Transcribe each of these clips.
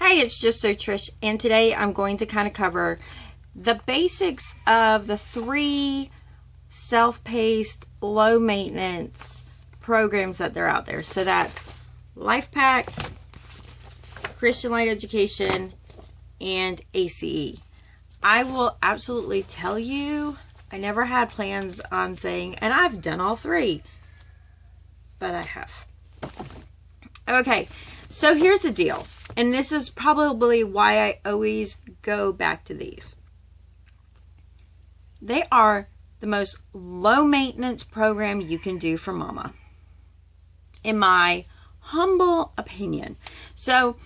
Hey, it's Just So Trish, and today I'm going to kind of cover the basics of the 3 self-paced, low-maintenance programs that they're out there. So that's LifePack, Christian Light Education, and A.C.E. I will absolutely tell you, I never had plans on saying, and I've done all 3, but I have. Okay, so here's the deal. And this is probably why I always go back to these. They are the most low maintenance program you can do for mama, in my humble opinion. So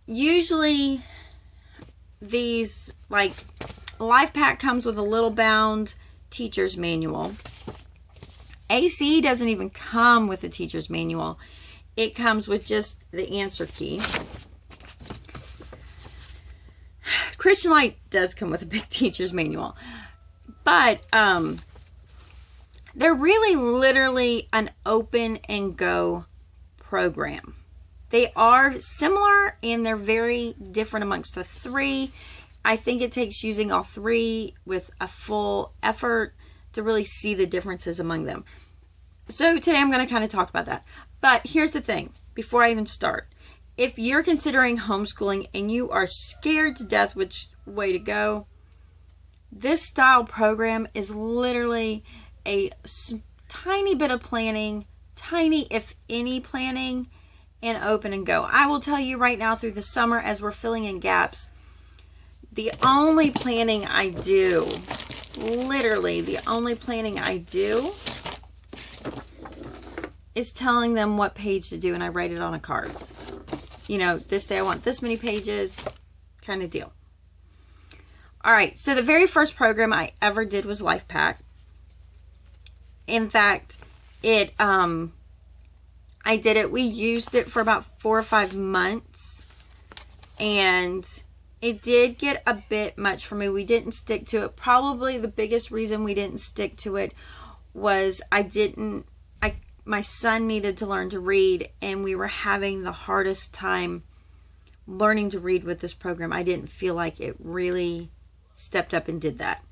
usually these, like, LifePack comes with a little bound teacher's manual. A.C.E doesn't even come with a teacher's manual. It comes with just the answer key. Christian Light does come with a big teacher's manual. But they're really literally an open and go program. They are similar and they're very different amongst the 3. I think it takes using all 3 with a full effort to really see the differences among them. So today I'm going to kind of talk about that. But here's the thing, before I even start. If you're considering homeschooling and you are scared to death which way to go, this style program is literally a tiny bit of planning, tiny if any planning, and open and go. I will tell you right now through the summer as we're filling in gaps, the only planning I do, literally the only planning I do, is telling them what page to do, and I write it on a card. You know, this day I want this many pages, kind of deal. All right, so the very first program I ever did was LifePack. In fact, I did it, we used it for about 4 or 5 months, and it did get a bit much for me. We didn't stick to it. Probably the biggest reason we didn't stick to it was my son needed to learn to read, and we were having the hardest time learning to read with this program. I didn't feel like it really stepped up and did that.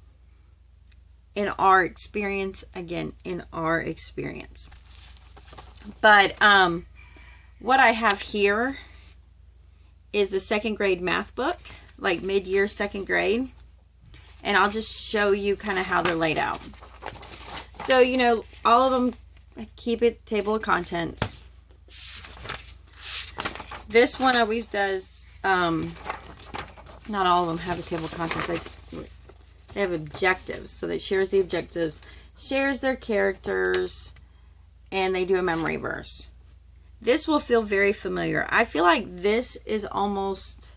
In our experience, again, in our experience. But what I have here is the 2nd grade math book, like mid-year 2nd grade. And I'll just show you kind of how they're laid out. So, you know, all of them keep it table of contents. This one always does, not all of them have a table of contents. They have objectives. So it shares the objectives, shares their characters, and they do a memory verse. This will feel very familiar. I feel like this is almost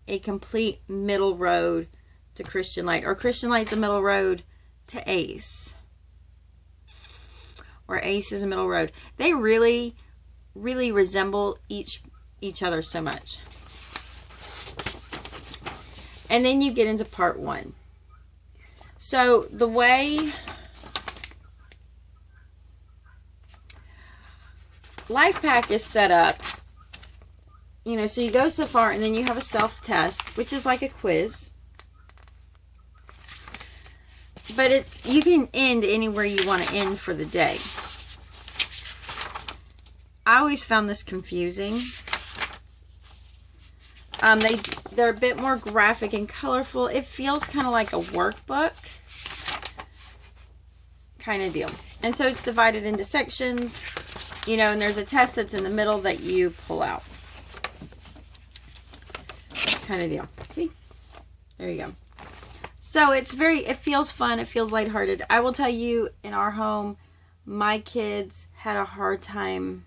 a complete middle road to Christian Light, or Christian Light's a middle road to A.C.E. or A.C.E is a middle road. They really, really resemble each other so much. And then you get into part 1. So the way LifePack is set up, you know, so you go so far and then you have a self-test, which is like a quiz. But you can end anywhere you want to end for the day. I always found this confusing. They're a bit more graphic and colorful. It feels kind of like a workbook kind of deal. And so it's divided into sections, you know, and there's a test that's in the middle that you pull out. Kind of deal. See? There you go. So it feels fun. It feels lighthearted. I will tell you, in our home, my kids had a hard time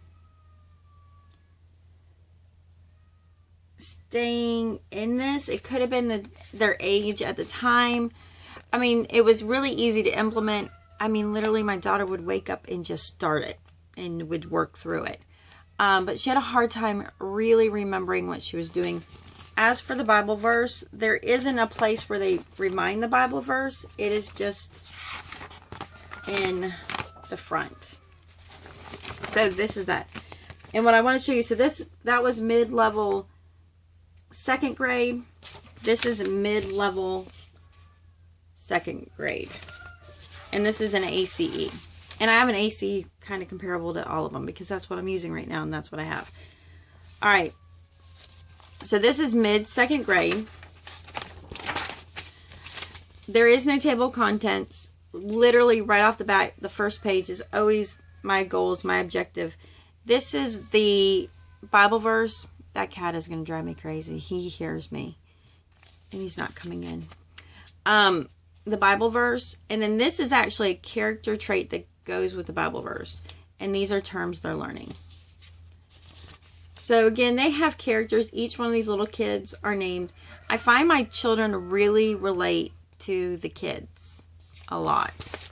staying in this. It could have been their age at the time. I mean, it was really easy to implement. I mean, literally my daughter would wake up and just start it and would work through it. But she had a hard time really remembering what she was doing. As for the Bible verse, there isn't a place where they remind the Bible verse. It is just in the front. So this is that. And what I want to show you, so that was mid-level second grade. This is mid-level second grade. And this is an A.C.E. And I have an A.C.E. kind of comparable to all of them because that's what I'm using right now and that's what I have. All right. So this is mid-second grade. There is no table of contents. Literally right off the bat, the first page is always my goals, my objective. This is the Bible verse. That cat is going to drive me crazy. He hears me. And he's not coming in. The Bible verse. And then this is actually a character trait that goes with the Bible verse. And these are terms they're learning. So again, they have characters. Each one of these little kids are named. I find my children really relate to the kids a lot.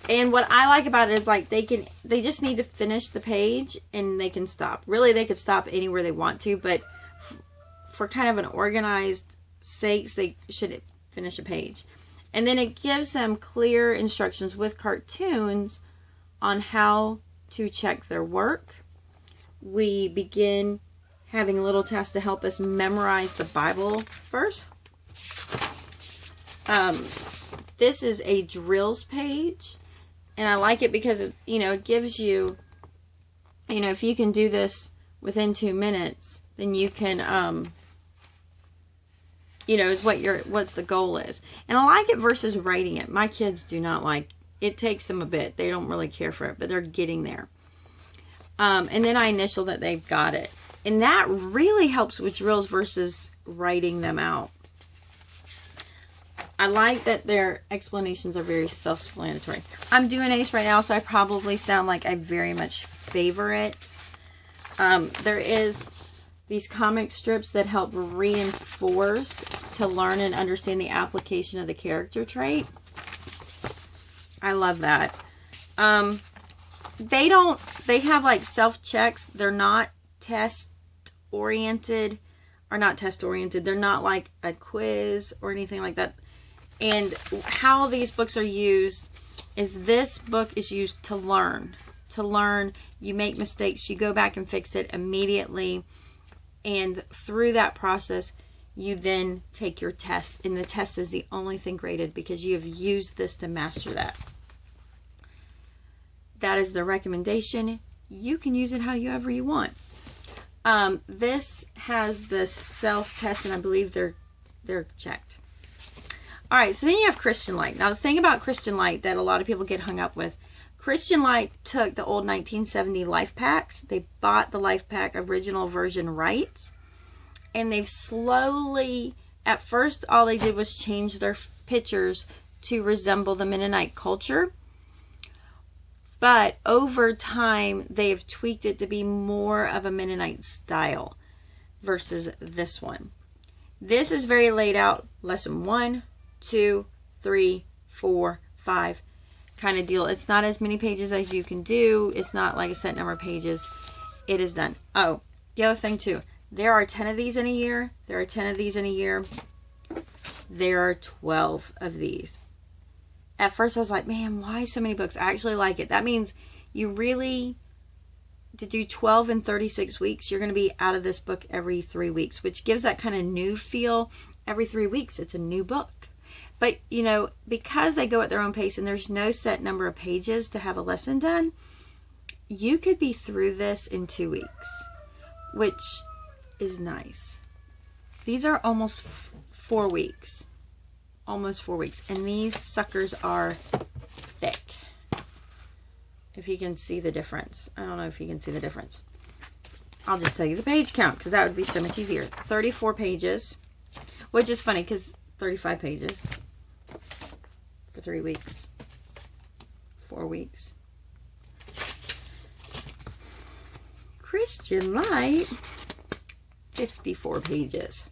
And what I like about it is like they just need to finish the page and they can stop. Really, they could stop anywhere they want to, but for kind of an organized sakes, they should finish a page. And then it gives them clear instructions with cartoons on how to check their work. We begin having little tasks to help us memorize the Bible verse. This is a drills page. And I like it because, it gives you, if you can do this within 2 minutes, then you can, is what's the goal is. And I like it versus writing it. My kids do not like, it takes them a bit. They don't really care for it, but they're getting there. And then I initial that they've got it. And that really helps with drills versus writing them out. I like that their explanations are very self-explanatory. I'm doing ACE right now, so I probably sound like I very much favor it. There is these comic strips that help reinforce to learn and understand the application of the character trait. I love that. They have like self-checks. They're not test-oriented, or not test-oriented. They're not like a quiz or anything like that. And how these books are used is this book is used to learn. To learn, you make mistakes, you go back and fix it immediately. And through that process, you then take your test. And the test is the only thing graded because you have used this to master that. That is the recommendation. You can use it however you want. This has the self-test, and I believe they're checked. All right, so then you have Christian Light. Now, the thing about Christian Light that a lot of people get hung up with, Christian Light took the old 1970 Life Packs. They bought the Life Pack original version rights, and they've slowly, at first, all they did was change their pictures to resemble the Mennonite culture. But over time, they have tweaked it to be more of a Mennonite style versus this one. This is very laid out, lesson 1, 2, 3, 4, 5 kind of deal. It's not as many pages as you can do. It's not like a set number of pages. It is done. Oh, the other thing too. There are 10 of these in a year. There are 10 of these in a year. There are 12 of these. At first I was like, man, why so many books? I actually like it. That means you really, to do 12 in 36 weeks, you're going to be out of this book every 3 weeks, which gives that kind of new feel. Every 3 weeks, it's a new book. But, because they go at their own pace and there's no set number of pages to have a lesson done, you could be through this in 2 weeks, which is nice. These are almost 4 weeks. Almost 4 weeks. And these suckers are thick. If you can see the difference. I don't know if you can see the difference. I'll just tell you the page count because that would be so much easier. 34 pages. Which is funny because 35 pages for 3 weeks. 4 weeks. Christian Light, 54 pages.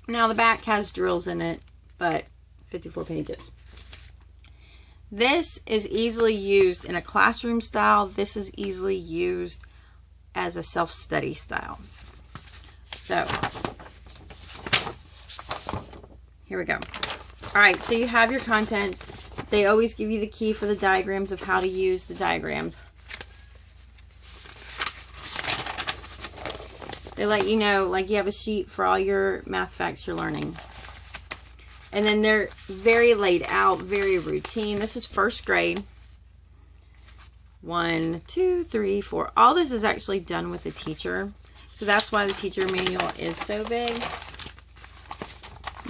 Now the back has drills in it, but 54 pages. This is easily used in a classroom style. This is easily used as a self-study style. So, here we go. All right, so you have your contents. They always give you the key for the diagrams of how to use the diagrams. They let you know, like you have a sheet for all your math facts you're learning. And then they're very laid out, very routine. This is first grade. 1, 2, 3, 4. All this is actually done with the teacher. So that's why the teacher manual is so big.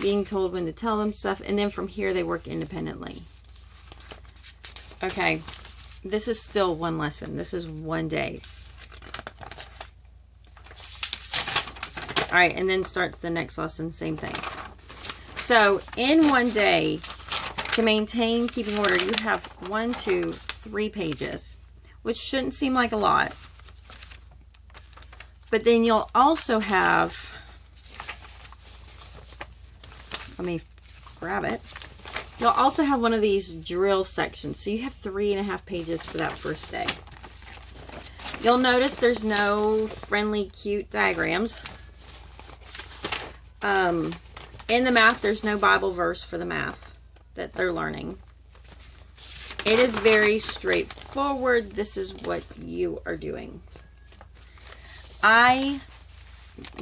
Being told when to tell them stuff. And then from here, they work independently. Okay. This is still one lesson. This is one day. All right. And then starts the next lesson. Same thing. So in one day, to maintain keeping order, you have 1, 2, 3 pages, which shouldn't seem like a lot. But then you'll also have, let me grab it. You'll also have one of these drill sections. So you have 3.5 pages for that first day. You'll notice there's no friendly, cute diagrams. In the math, there's no Bible verse for the math that they're learning. It is very straightforward. This is what you are doing. I'm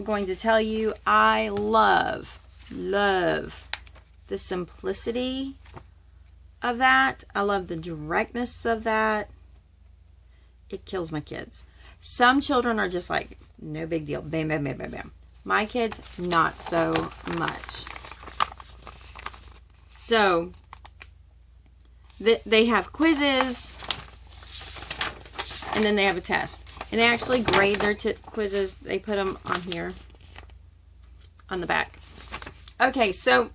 going to tell you, I love the simplicity of that. I love the directness of that. It kills my kids. Some children are just like, no big deal. Bam, bam, bam, bam, bam. My kids, not so much. So, they have quizzes, and then they have a test. And they actually grade their quizzes. They put them on here, on the back. Okay, so,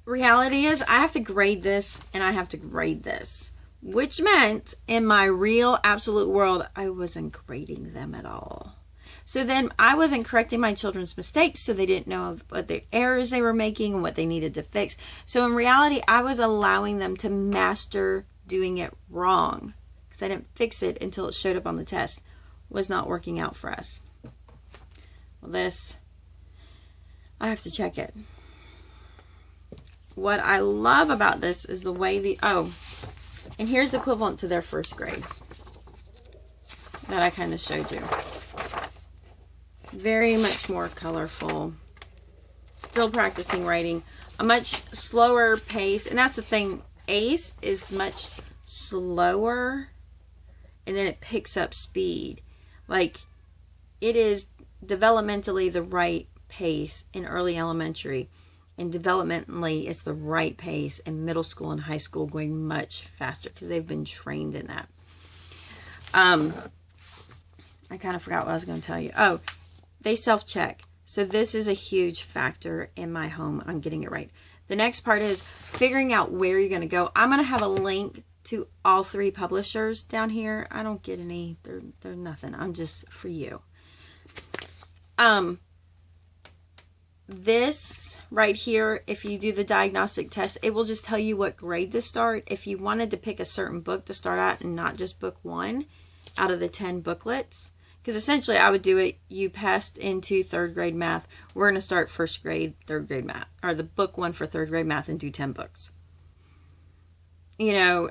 reality is I have to grade this, and I have to grade this. Which meant, in my real, absolute world, I wasn't grading them at all. So then I wasn't correcting my children's mistakes, so they didn't know what the errors they were making and what they needed to fix. So in reality, I was allowing them to master doing it wrong, because I didn't fix it until it showed up on the test. It was not working out for us. Well, this, I have to check it. What I love about this is the way and here's the equivalent to their first grade that I kind of showed you. Very much more colorful. Still practicing writing. A much slower pace. And that's the thing. A.C.E is much slower. And then it picks up speed. Like, it is developmentally the right pace in early elementary. And developmentally, it's the right pace in middle school and high school, going much faster because they've been trained in that. I kind of forgot what I was going to tell you. Oh, they self-check. So this is a huge factor in my home on getting it right. The next part is figuring out where you're going to go. I'm going to have a link to all 3 publishers down here. I don't get any. They're nothing. I'm just for you. This right here, if you do the diagnostic test, it will just tell you what grade to start. If you wanted to pick a certain book to start at and not just book 1 out of the 10 booklets, because essentially I would do it, you passed into 3rd grade math, we're going to start 1st grade, 3rd grade math, or the book 1 for 3rd grade math and do 10 books. You know,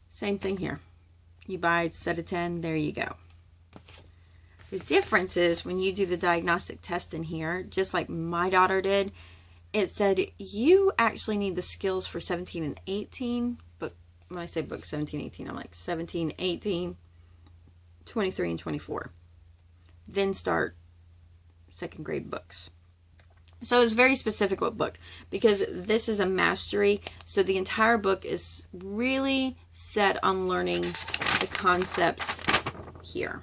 same thing here. You buy a set of 10, there you go. The difference is when you do the diagnostic test in here, just like my daughter did, it said you actually need the skills for 17 and 18. But when I say book 17, 18, I'm like 17, 18, 23, and 24. Then start 2nd grade books. So it's very specific what book, because this is a mastery. So the entire book is really set on learning the concepts here.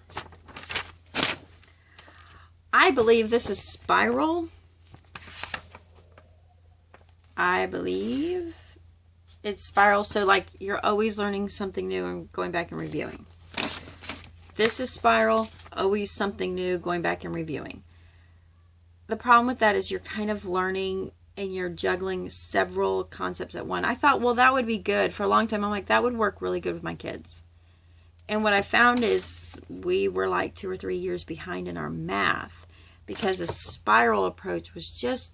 I believe this is spiral. I believe it's spiral. So like you're always learning something new and going back and reviewing. This is spiral, always something new, going back and reviewing. The problem with that is you're kind of learning and you're juggling several concepts at once. I thought, well, that would be good. For a long time, I'm like, that would work really good with my kids. And what I found is we were like 2 or 3 years behind in our math because the spiral approach was just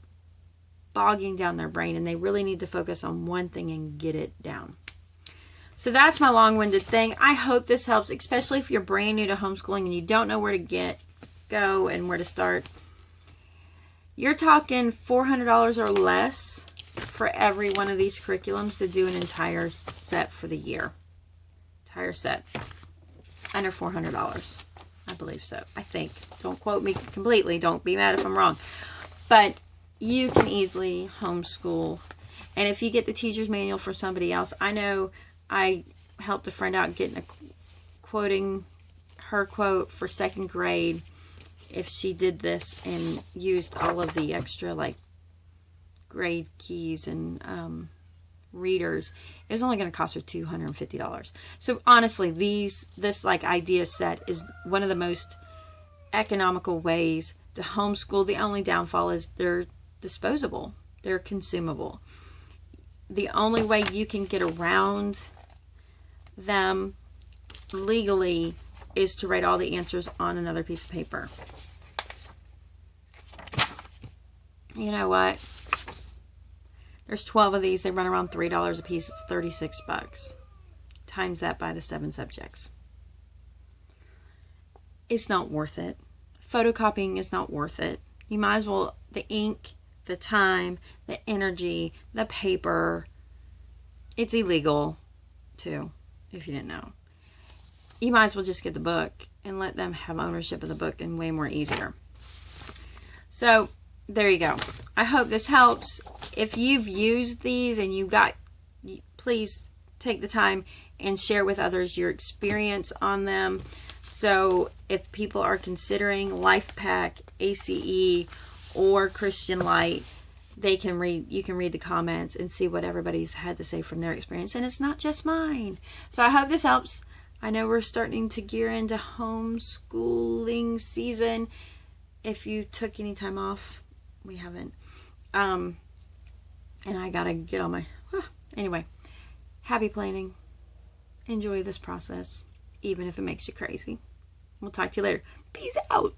bogging down their brain, and they really need to focus on one thing and get it down. So that's my long-winded thing. I hope this helps, especially if you're brand new to homeschooling and you don't know where to go and where to start. You're talking $400 or less for every one of these curriculums to do an entire set for the year. Entire set. Under $400. I believe so. I think. Don't quote me completely. Don't be mad if I'm wrong. But you can easily homeschool. And if you get the teacher's manual from somebody else, I know I helped a friend out getting quoting her quote for 2nd grade. If she did this and used all of the extra like grade keys and readers, it was only going to cost her $250. So honestly, this like idea set is one of the most economical ways to homeschool. The only downfall is they're disposable. They're consumable. The only way you can get around them legally is to write all the answers on another piece of paper. You know what? There's 12 of these. They run around $3 a piece. It's $36. Times that by the 7 subjects. It's not worth it. Photocopying is not worth it. You might as well, the ink, the time, the energy, the paper. It's illegal too, if you didn't know. You might as well just get the book and let them have ownership of the book, and way more easier. So there you go. I hope this helps. If you've used these and please take the time and share with others your experience on them. So if people are considering Life Pack, A.C.E, or Christian Light, you can read the comments and see what everybody's had to say from their experience. And it's not just mine. So I hope this helps. I know we're starting to gear into homeschooling season. If you took any time off, we haven't. And I gotta get on my... Anyway, happy planning. Enjoy this process, even if it makes you crazy. We'll talk to you later. Peace out.